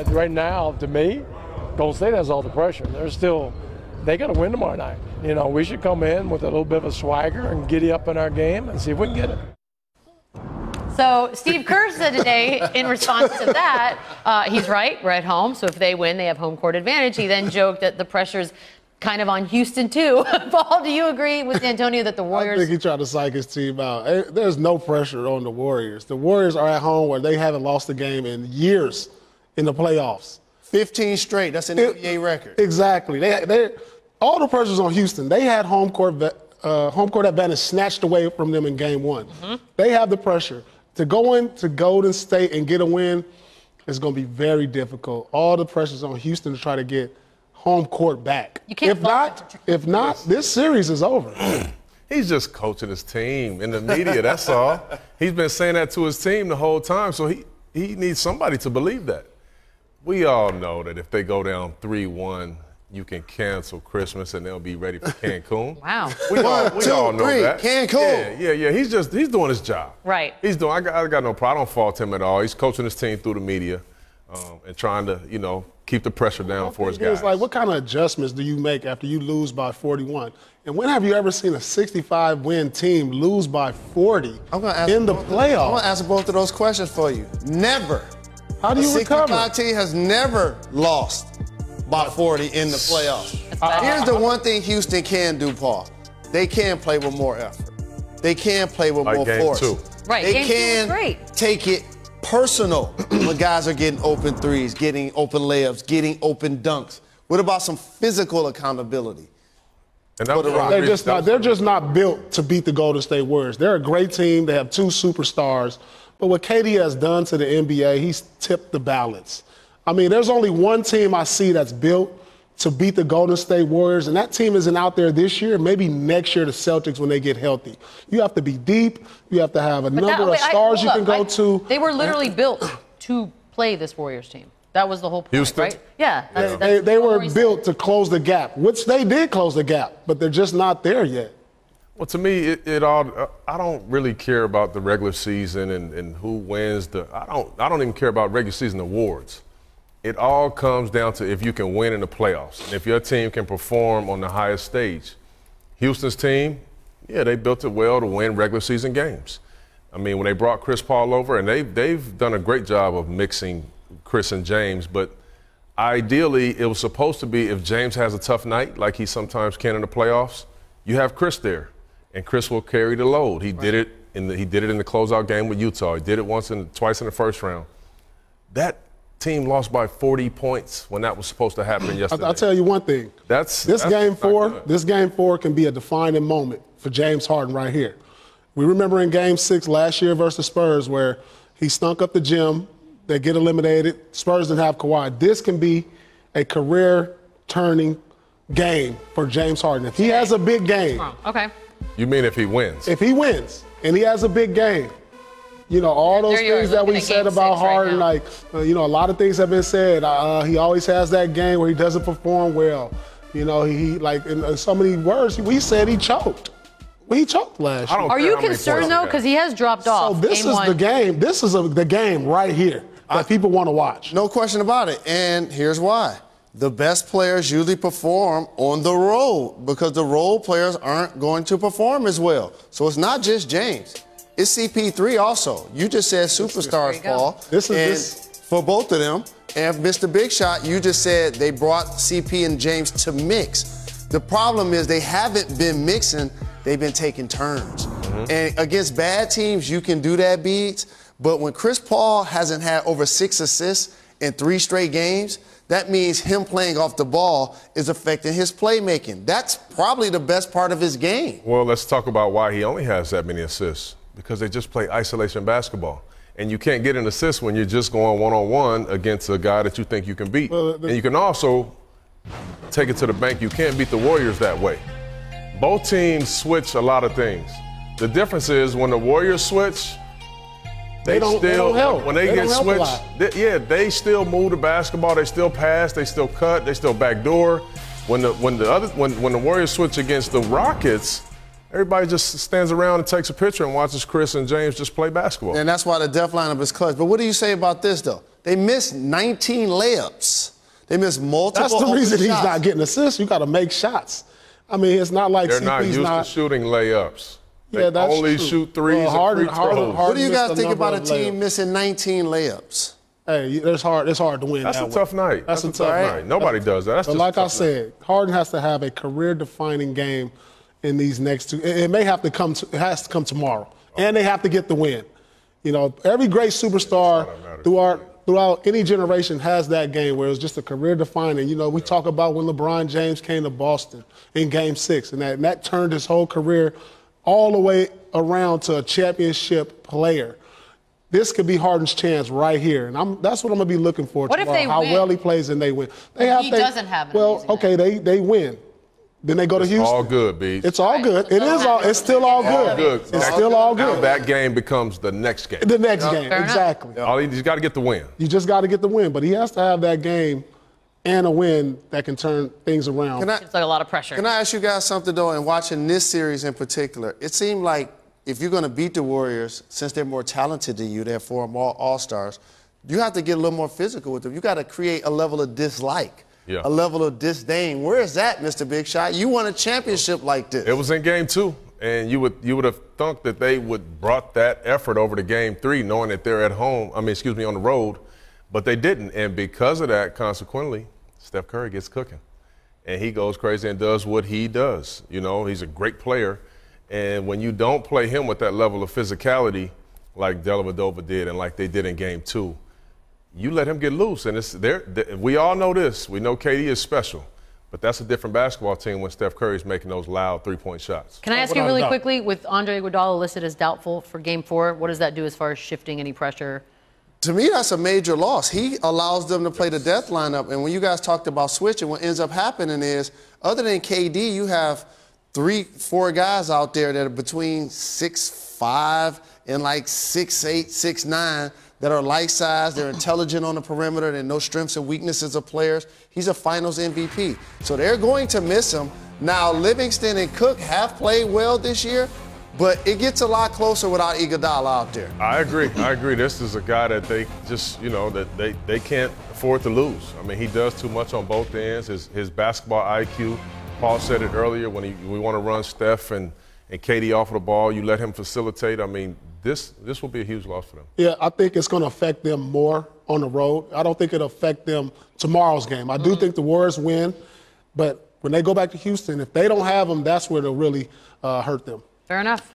Right now, to me, Golden State has all the pressure. They got to win tomorrow night. You know, we should come in with a little bit of a swagger and giddy up in our game and see if we can get it. So Steve Kerr said today in response to that, he's right, we're at home, so if they win, they have home court advantage. He then joked that the pressure's kind of on Houston, too. Paul, do you agree with Antonio that the Warriors... I think he tried to psych his team out. There's no pressure on the Warriors. The Warriors are at home where they haven't lost a game in years in the playoffs. 15 straight. That's an NBA record. Exactly. All the pressure's on Houston. They had home court advantage snatched away from them in game one. They have the pressure. To go into Golden State and get a win is going to be very difficult. All the pressure's on Houston to try to get home court back. If not, this series is over. He's just coaching his team in the media, that's all. He's been saying that to his team the whole time, so he needs somebody to believe that. We all know that if they go down 3-1, you can cancel Christmas and they'll be ready for Cancun. Wow. We all know that. Cancun. Yeah. He's doing his job. Right. I got no problem. I don't fault him at all. He's coaching his team through the media and trying to, keep the pressure down for his guys. It's like, what kind of adjustments do you make after you lose by 41? And when have you ever seen a 65-win team lose by 40 in the playoffs? I'm going to answer both of those questions for you. Never. How do you recover? A 65 team has never lost by 40 in the playoffs. Here's the one thing Houston can do, Paul. They can play with more effort. They can play with more force. Right. They can take it personal when guys are getting open threes, getting open layups, getting open dunks. What about some physical accountability? And they're just not built to beat the Golden State Warriors. They're a great team. They have two superstars. But what KD has done to the NBA, he's tipped the balance. I mean, there's only one team I see that's built to beat the Golden State Warriors, and that team isn't out there this year. Maybe next year, the Celtics, when they get healthy. You have to be deep. You have to have a number of stars you can go to. They were literally built to play this Warriors team. That was the whole point, Houston? right? Yeah. They were built to close the gap, which they did close the gap, but they're just not there yet. Well, to me, I don't really care about the regular season and who wins I don't even care about regular season awards. It all comes down to if you can win in the playoffs. And if your team can perform on the highest stage. Houston's team, they built it well to win regular season games. I mean, when they brought Chris Paul over, and they've done a great job of mixing Chris and James, but ideally it was supposed to be if James has a tough night, like he sometimes can in the playoffs, you have Chris there, and Chris will carry the load. He did it in the closeout game with Utah. He did it twice in the first round. That team lost by 40 points when that was supposed to happen yesterday. I'll tell you one thing. This game four can be a defining moment for James Harden right here. We remember in Game 6 last year versus Spurs where he stunk up the gym. They get eliminated. Spurs didn't have Kawhi. This can be a career-turning game for James Harden. If he has a big game. Okay. You mean if he wins? If he wins and he has a big game. All those things that we said about Harden, a lot of things have been said. He always has that game where he doesn't perform well. In so many words, we said he choked. He choked last year. Are you concerned, though? Because he has dropped off. So this is the game. This is the game right here that people want to watch. No question about it. And here's why. The best players usually perform on the road because the role players aren't going to perform as well. So it's not just James. It's CP3 also. You just said superstars, Paul. For both of them. And Mr. Big Shot, you just said they brought CP and James to mix. The problem is they haven't been mixing. They've been taking turns. And against bad teams, you can do that, Beads. But when Chris Paul hasn't had over 6 assists in 3 straight games, that means him playing off the ball is affecting his playmaking. That's probably the best part of his game. Well, let's talk about why he only has that many assists. Because they just play isolation basketball. And you can't get an assist when you're just going one-on-one against a guy that you think you can beat. And you can also take it to the bank. You can't beat the Warriors that way. Both teams switch a lot of things. The difference is when the Warriors switch, they don't help. When they get switched, they still move the basketball. They still pass. They still cut. They still backdoor. When the Warriors switch against the Rockets, everybody just stands around and takes a picture and watches Chris and James just play basketball. And that's why the depth lineup is clutch. But what do you say about this, though? They missed 19 layups. They missed multiple. That's the reason he's shots. not getting assists. You got to make shots. I mean, it's not like They're not CP's used not. to shooting layups. They Yeah, that's only true. shoot threes Well, and free throws. What do you guys missed think about a number of team layups. missing 19 layups? Hey, it's hard to win. That's that a way. tough night. That's a tough night. Nobody does that. That's But just like a I tough said, Harden has to have a career-defining game in these next two. It may have to come. It has to come tomorrow, and they have to get the win. You know, every great superstar throughout any generation has that game where it's just a career-defining. You know, we talk about when LeBron James came to Boston in Game 6, and that turned his whole career all the way around to a championship player. This could be Harden's chance right here, and that's what I'm going to be looking for What if tomorrow, they how win? well he plays and they win. He doesn't have an amazing okay, they win. Then they go to Houston. all good, B. It's all Right. good. So It is all. It's still all all good. good. It's still all Now good. that game becomes the next game. The next game, Fair enough. exactly. All he's got to get the win. You just got to get the win, but he has to have that game and a win that can turn things around. It's like a lot of pressure. Can I ask you guys something, though, in watching this series in particular? It seemed like if you're going to beat the Warriors, since they're more talented than you, they're 4 more All-Stars, you have to get a little more physical with them. You got to create a level of dislike, a level of disdain. Where is that, Mr. Big Shot? You won a championship like this. It was in Game 2, and you would have thought that they would brought that effort over to Game 3, knowing that they're at home. on the road, but they didn't. And because of that, consequently, Steph Curry gets cooking, and he goes crazy and does what he does. You know, he's a great player, and when you don't play him with that level of physicality, like Dellavedova did, and like they did in Game 2, you let him get loose. And we all know this. We know KD is special. But that's a different basketball team when Steph Curry's making those loud three-point shots. Can I ask you really quickly, with Andre Iguodala listed as doubtful for Game 4, what does that do as far as shifting any pressure? To me, that's a major loss. He allows them to play the death lineup. And when you guys talked about switching, what ends up happening is, other than KD, you have 3-4 guys out there that are between 6'5" and like 6'8", 6'9", that are light-sized, they're intelligent on the perimeter, they know strengths and weaknesses of players. He's a finals MVP. So they're going to miss him. Now, Livingston and Cook have played well this year, but it gets a lot closer without Iguodala out there. I agree. This is a guy that they just, that they can't afford to lose. I mean, he does too much on both ends. His basketball IQ, Paul said it earlier, when we want to run Steph and KD off of the ball, you let him facilitate. I mean, this will be a huge loss for them. Yeah, I think it's going to affect them more on the road. I don't think it'll affect them tomorrow's game. I do think the Warriors win, but when they go back to Houston, if they don't have them, that's where they'll really hurt them. Fair enough.